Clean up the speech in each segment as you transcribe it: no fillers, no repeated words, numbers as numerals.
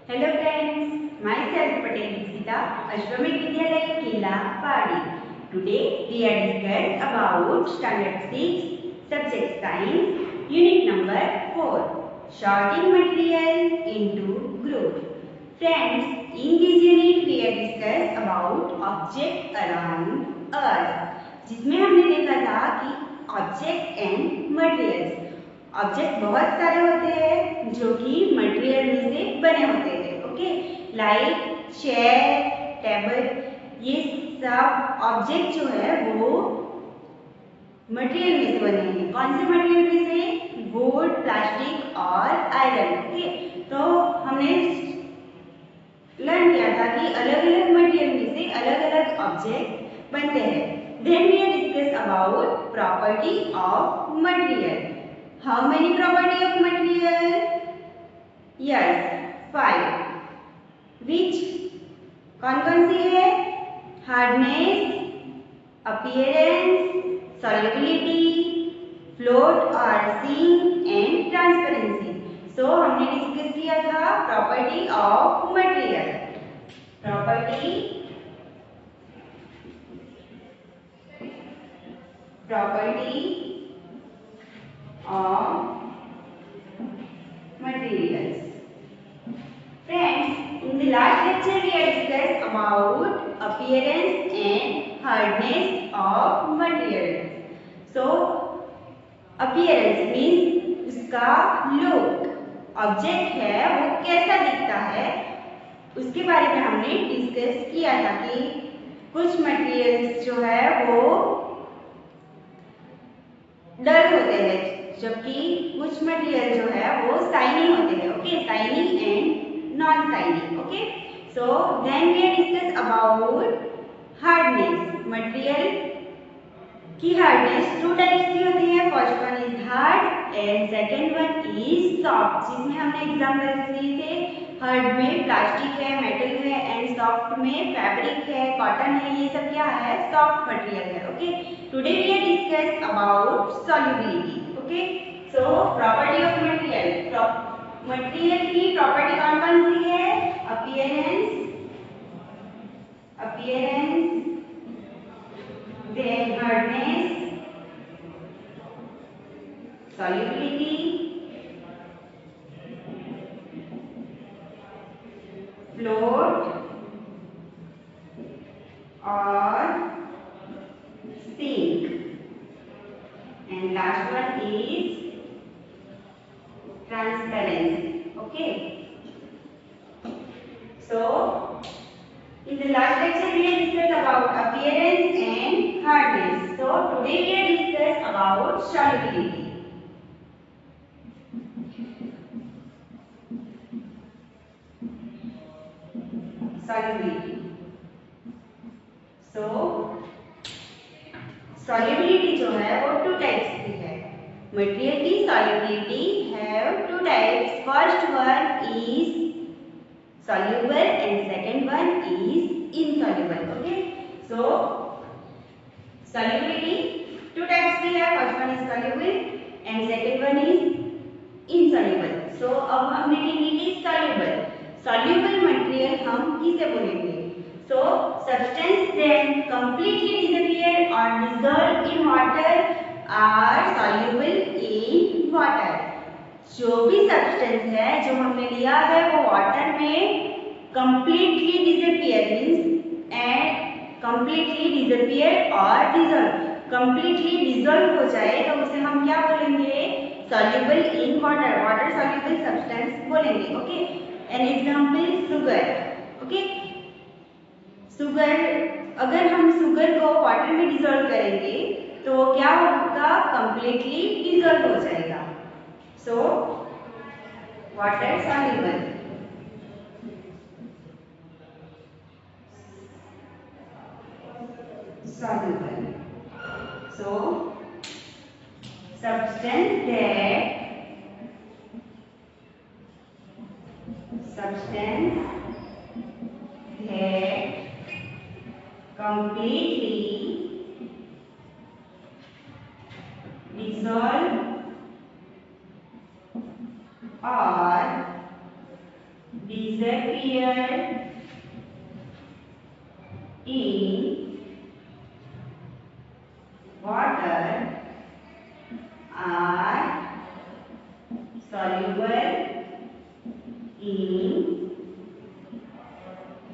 Hello friends, myself Patel Dixita, Ashwamedh Vidyalaya Kila Padi. Today we are discuss about Standard 6, Subject Science, Unit number 4, Sorting Material into Groups. Friends, in this unit we are discuss about object around Earth, जिसमें हमने देखा था कि object and materials. Object बहुत सारे होते हैं जो कि मटेरियल में से बने होते हैं। ओके, लाइक चेयर, टेबल, ये सब ऑब्जेक्ट जो है वो मटेरियल में से बने हैं। कौन से मटेरियल में से? वुड, प्लास्टिक और आयरन। ओके, तो हमने लर्न किया था कि अलग अलग मटेरियल में से अलग अलग ऑब्जेक्ट बनते हैं। Then we discuss about property of material. How many property of material? Yes, 5। Which कौन कौन सी है? Hardness, appearance, solubility, float or sink and transparency. So हमने डिस्कस किया था property of material. Property of materials. Friends, in the last lecture we have discussed about appearance and hardness of materials. So appearance means उसका look, object है वो कैसा दिखता है उसके बारे में हमने डिस्कस किया था कि कुछ मटेरियल्स जो है वो डल होते हैं जबकि कुछ मटेरियल जो है वो शाइनी होते हैं। Okay, shiny and non shiny. Okay, so then we discuss about hardness. Material की हार्डनेस टू टाइप्स की होती है। First one is hard and second one is soft, जिसमें हमने एग्जांपल दिए थे। हार्ड में प्लास्टिक है, मेटल है एंड सॉफ्ट में फैब्रिक है, कॉटन है। ये सब क्या है? सॉफ्ट मटेरियल है। Okay, today we are discuss about solubility. Okay, so property of material. Material की प्रॉपर्टी कौन कौन सी है? Appearance, then hardness, solubility, float or sink, and last one is transparency. Okay, so in the last lecture we have discussed about appearance and hardness. So today we have discussed about solubility. So solubility जो है वो to types की है। Material की solubility have two types. First one is soluble and second one is insoluble. Okay, so solubility two types की है। First one is soluble and second one is insoluble. So अब हमने ली soluble. Soluble material हम किसे बोलेंगे? So substance that completely disappear or dissolve in water are soluble in water. जो भी substance है जो हमने लिया है वो वाटर में completely disappear means and completely disappear और dissolve, completely dissolve हो जाए तो उसे हम क्या बोलेंगे? soluble in water, water soluble substance बोलेंगे। Okay, an example sugar. Okay, sugar, अगर हम शुगर को वाटर में डिसॉल्व करेंगे तो क्या होगा? कंप्लीटली डिसॉल्व हो जाएगा। So water soluble, soluble. So substance that completely dissolve or disappear in water are soluble in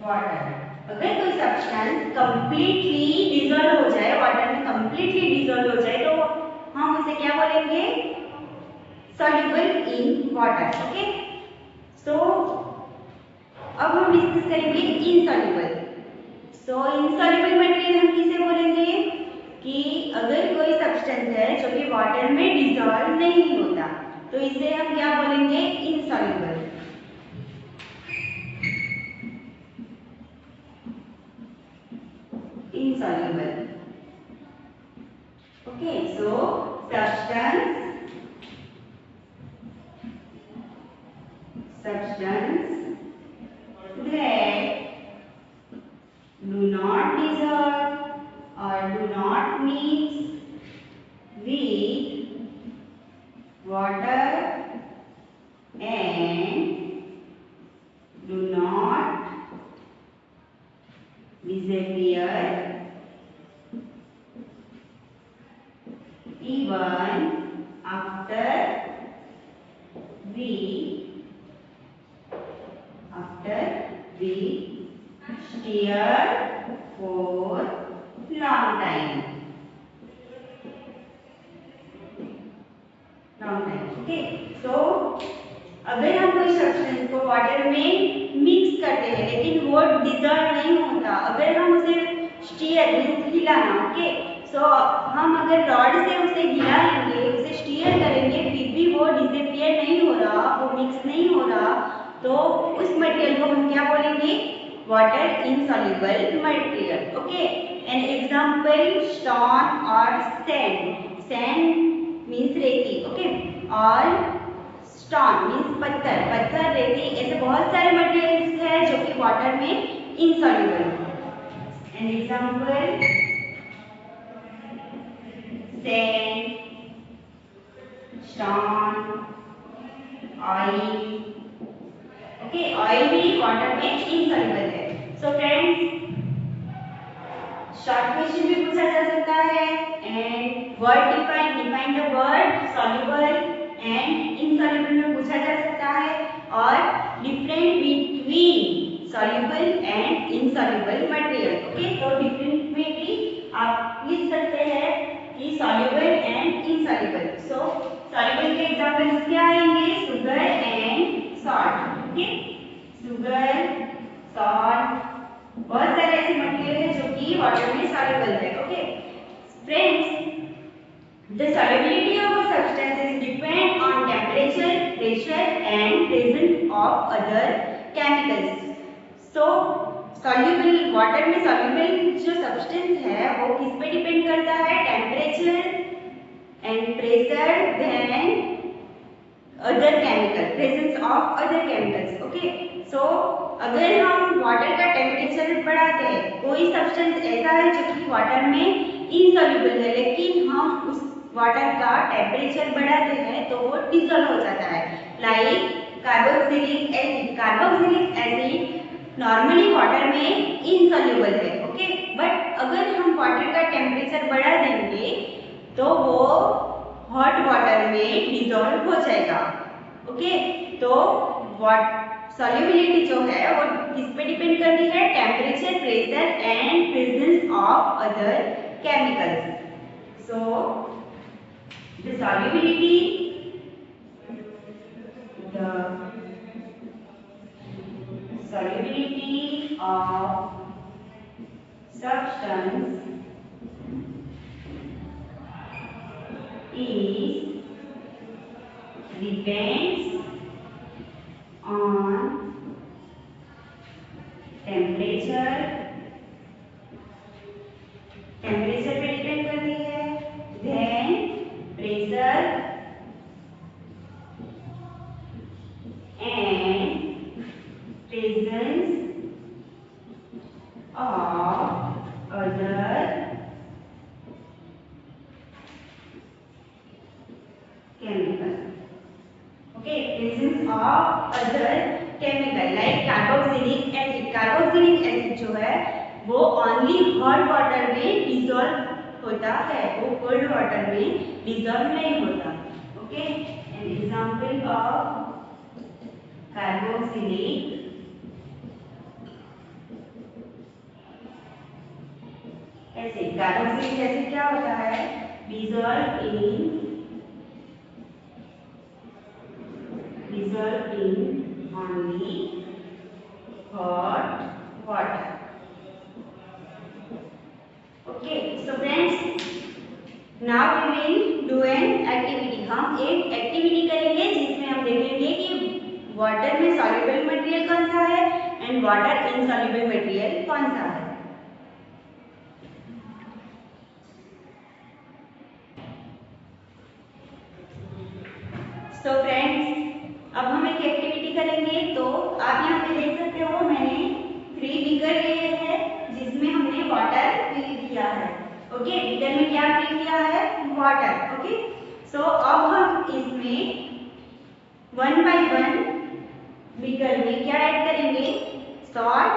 water. अगर कोई सब्सटेंस कंप्लीटली डिसॉल्व हो जाए, वाटर में कंप्लीटली डिसॉल्व हो जाए, तो हम उसे क्या बोलेंगे? Soluble in water. ओके, सो अब हम डिस्कस करेंगे इनसॉल्युबल. सो इनसॉल्युबल मटेरियल हम किसे बोलेंगे? कि अगर कोई सब्सटेंस है जो कि वाटर में डिसॉल्व नहीं होता, तो इसे हम क्या बोलेंगे? Insoluble. insoluble. Okay, so substance that do not dissolve or do not mix with water and do not disappear even after we stir for long time. Okay, so अगर हम कोई सब्सटेंस को वाटर में मिक्स करते हैं लेकिन वो dissolve नहीं होता, अगर हम उसे स्टीयर मींस हिलाना, ओके, सो हम अगर रॉड से उसे हिलाएंगे, उसे स्टीयर करेंगे, फिर भी वो डिसअपियर नहीं हो रहा, वो मिक्स नहीं हो रहा, तो उस मटेरियल को हम क्या बोलेंगे? Water insoluble material. Okay, an example stone और सैंड. सैंड मीन्स रेती, ओके, और स्टोन मीन्स पत्थर. पत्थर, रेती, ऐसे बहुत सारे मटेरियल्स हैं जो कि वाटर में इनसॉल्युबल है. An example sand, stone, oil. Okay, oil भी वाटर में इनसॉल्युबल है. सो फ्रेंड्स, शॉर्ट क्वेश्चन भी पूछा जा सकता है. And word define the word soluble and insoluble में पूछा जा सकता है. और different between soluble and insoluble material. Okay, तो डिफरेंट में भी आप लिख सकते हैं कि soluble and insoluble. So soluble के एग्जांपल्स क्या आएंगे? Sugar and salt. Okay, sugar, salt, बहुत सारे ऐसे मटेरियल है जो कि वाटर में सॉल्युबल है. Okay friends, the solubility of a substance is depend on temperature, pressure and presence of other chemicals. So soluble water में soluble जो substance है वो किस पे डिपेंड करता है? Temperature and pressure, then other chemical, presence of other chemicals. Okay, so अगर हम वाटर का टेम्परेचर बढ़ाते हैं, कोई सब्सटेंस ऐसा है जो कि वाटर में इनसॉल्युबल है, लेकिन हम उस वाटर का टेम्परेचर बढ़ाते हैं तो वो डिसॉल्व हो जाता है. Like carboxylic acid. Carboxylic acid normally water में इनसॉल्युबल है. ओके, बट अगर हम वाटर का टेम्परेचर बढ़ा देंगे तो वो हॉट वाटर में डिसॉल्व हो जाएगा. ओके, तो सॉल्युबिलिटी जो है वो किस पे डिपेंड करती है? Temperature, pressure and presence of other chemicals. So the solubility of substance is depends on temperature. Temperature पे डिपेंड करती है. Then pressure and presence of other chemical. Okay, presence of other chemical like carboxylic acid. Carboxylic acid जो है वो only hot water में dissolve होता है, वो कोल्ड वाटर में डिसॉल्व नहीं होता। Okay, an example of carboxylic acid. Carboxylic acid क्या होता है? Dissolve in only hot water. Okay, so friends, now we will do an activity. हम एक एक्टिविटी करेंगे जिसमें हम देखेंगे कि वाटर में सॉल्युबल मटेरियल कौन सा है एंड वाटर इनसॉल्युबल मटेरियल कौन सा है। So friends, अब हम एक एक्टिविटी करेंगे। तो आप यहाँ पे देख सकते हो मैंने 3 बीकर लिए हैं जिसमें हमने वाटर फिल किया है। ओके, बीकर में क्या फिल किया है? वाटर। ओके, सो अब हम इसमें 1 बाय 1 बीकर में क्या ऐड करेंगे? Salt,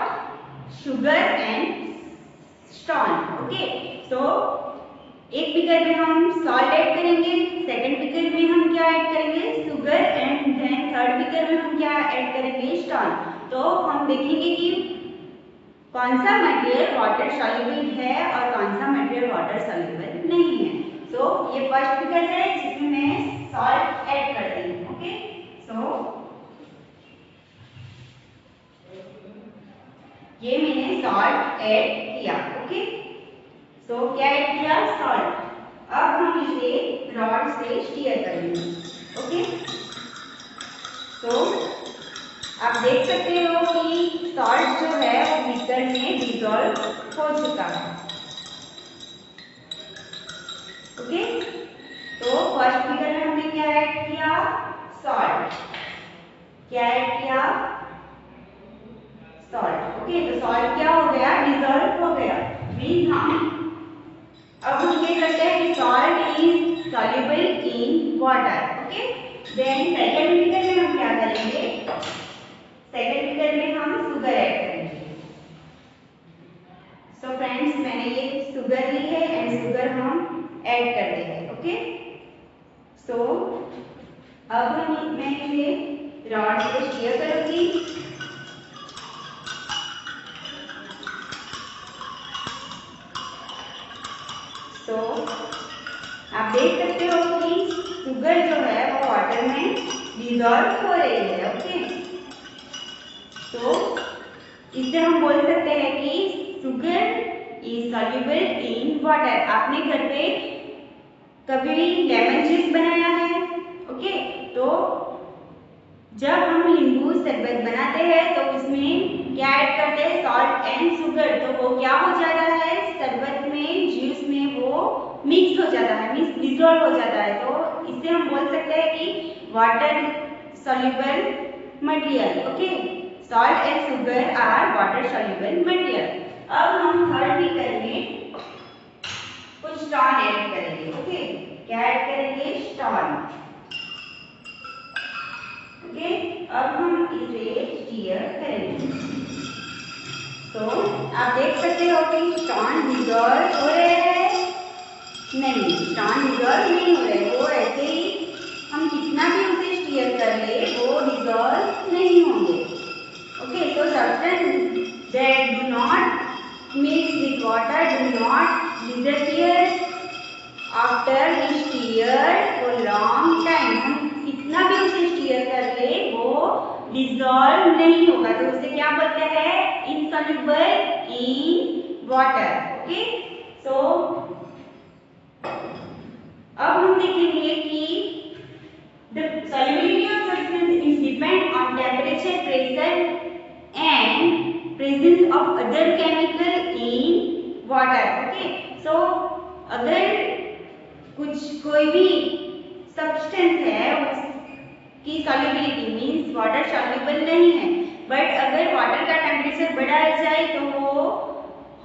sugar and stone. Okay, so एक बीकर में हम सॉल्ट ऐड करेंगे, सेकंड बीकर में हम क्या ऐड करेंगे? Sugar and then third beaker में हम क्या ऐड करेंगे? स्टोन। तो हम देखेंगे कि कौन सा मटेरियल वाटर सॉल्युबल है और कौन सा मटेरियल वाटर सॉल्युबल नहीं है। सो ये फर्स्ट बीकर है जिसमें मैं सॉल्ट ऐड करती हूँ। ओके, सो ये मैंने सॉल्ट ऐड किया। ओके, सो क्या ऐड किया? सॉल्ट। अब हम इसे रॉड से स्टीयर करेंगे। ओके, तो आप देख सकते हो कि सॉल्ट जो है वो बीकर में डिसॉल्व हो चुका है। ओके, तो फर्स्ट बीकर में हमने क्या ऐड किया? सॉल्ट। क्या ऐड किया? सॉल्ट। ओके, तो सॉल्ट क्या हो गया? डिसॉल्व हो गया। मीन्स हम अब हम क्या करते हैं कि salt is soluble in water. Okay, then second beaker में हम क्या करेंगे? सेकंड बीकर में हम शुगर ऐड करेंगे। सो फ्रेंड्स, मैंने ये शुगर ली है एंड शुगर हम ऐड कर देंगे। ओके, सो अब मैं इसे रॉड से स्टीयर करूंगी। तो आप देख सकते हो कि शुगर जो है वो वाटर में डिसॉल्व हो रही है। ओके, तो इससे हम बोल सकते हैं कि sugar is soluble in water. आपने घर पे कभी भी लेमन जूस बनाया है? ओके, तो जब हम नींबू शरबत बनाते हैं तो उसमें क्या ऐड करते हैं? Salt and sugar. तो वो क्या हो जाता है? शरबत में, जूस में वो मिक्स हो जाता है, मीन्स डिसॉल्व हो जाता है। तो इससे हम बोल सकते हैं कि water soluble material. Okay, salt and sugar are water soluble material. अब हम थर्ड बीकर में कुछ स्टोन ऐड करेंगे। ओके, क्या ऐड करेंगे? स्टोन। ओके, अब हम इसे स्टीयर करेंगे। तो आप देख सकते हो कि स्टोन डिसॉल्व हो रहे हैं? नहीं, स्टोन डिसॉल्व नहीं हो रहे, वो ऐसे ही हम कितना भी उसे स्टीयर कर ले वो डिसॉल्व नहीं होंगे। Okay, so substance that do not mix with water do not disappear after we stir for long time। हम कितना भी उसे स्टीयर कर ले वो डिसॉल्व नहीं होगा। तो उसे क्या बोलते हैं? Insoluble in water. ओके, सो अब हम देखेंगे कि the solubility of substance is depend on temperature, pressure and presence of other chemical in water. Okay, so अगर कोई भी सब्सटेंस है उसकी सॉल्युबिलिटी मींस वाटर सॉल्युबल नहीं है, बट अगर वाटर का टेम्परेचर बढ़ाया जाए तो वो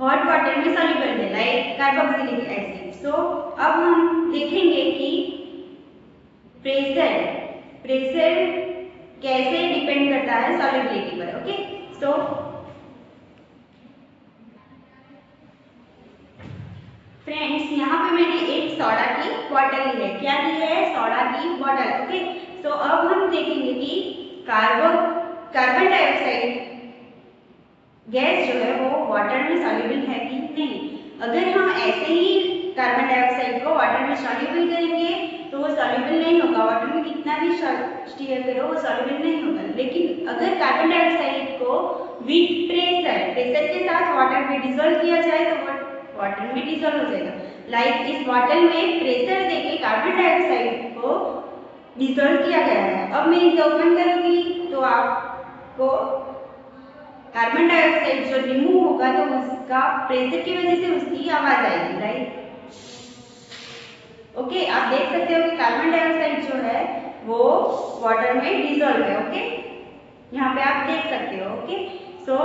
हॉट वाटर में सॉल्युबल है, लाइक कार्बोक्सिलिक एसिड। सो अब हम देखेंगे कि प्रेशर कैसे डिपेंड करता करता है सॉल्युबिलिटी पर। ओके, सो फ्रेंड्स यहाँ पे मैंने एक सोडा की बॉटल ली है। क्या ली है? सोडा की बॉटल। ओके, तो अब हम देखेंगे कि कार्बन डाइऑक्साइड गैस जो है वो वाटर में सॉल्युबल है कि नहीं। अगर हम ऐसे ही कार्बन डाइऑक्साइड को वाटर में सॉल्युबल करेंगे तो वो सॉल्युबल नहीं होगा। वाटर में कितना भी स्टीयर करो वो सॉल्युबल नहीं होगा। लेकिन अगर कार्बन डाइऑक्साइड को विद प्रेशर के साथ वाटर में डिसॉल्व किया जाए तो वाटर में डिसॉल्व हो जाएगा। लाइक इस बॉटल में प्रेशर देके कार्बन डाइऑक्साइड को डिसॉल्व किया गया है। अब मैं इसे ओपन करूंगी तो आपको कार्बन डाइऑक्साइड जो रिमूव होगा तो उसका प्रेशर की वजह से उसकी आवाज आएगी। राइट, ओके, आप देख सकते हो कि कार्बन डाइऑक्साइड जो है वो वाटर में डिसॉल्व है। ओके, यहाँ पे आप देख सकते हो। ओके, सो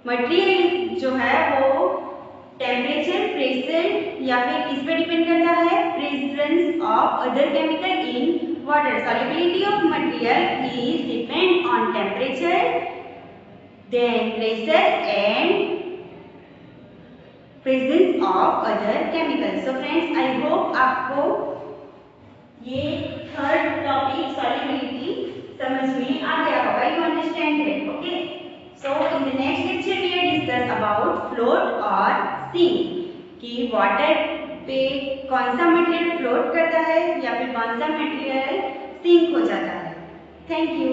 मटेरियल जो है वो टेम्परेचर, प्रेशर या फिर किस पे डिपेंड करता है? Presence of other chemical in water. Solubility of material is depend on temperature, then pressure and presence of other chemicals. So friends, I hope आपको ये थर्ड टॉपिक solubility समझ में आ गया होगा। You understand it? Okay. So in the next lecture we will discuss about float और sink कि water पे कौन सा मटेरियल फ्लोट करता है या फिर कौन सा मटेरियल सिंक हो जाता है। Thank you.